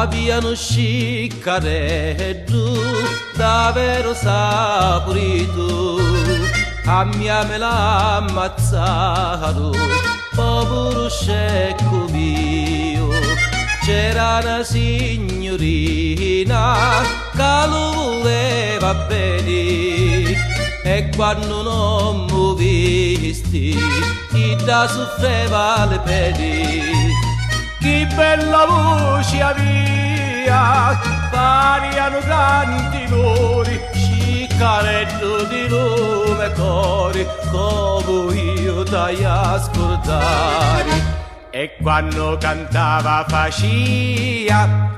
Abbiano sciccareddu davvero saporito, a mia me l'ha ammazzato, povero scecco mio. C'era una signorina che lo voleva bene, e quando non mi visti, chi da soffreva le pene. Che bella voce aveva, variano tanti lori, sciccareddo di lume cori, come io dai ascoltare. E quando cantava faccia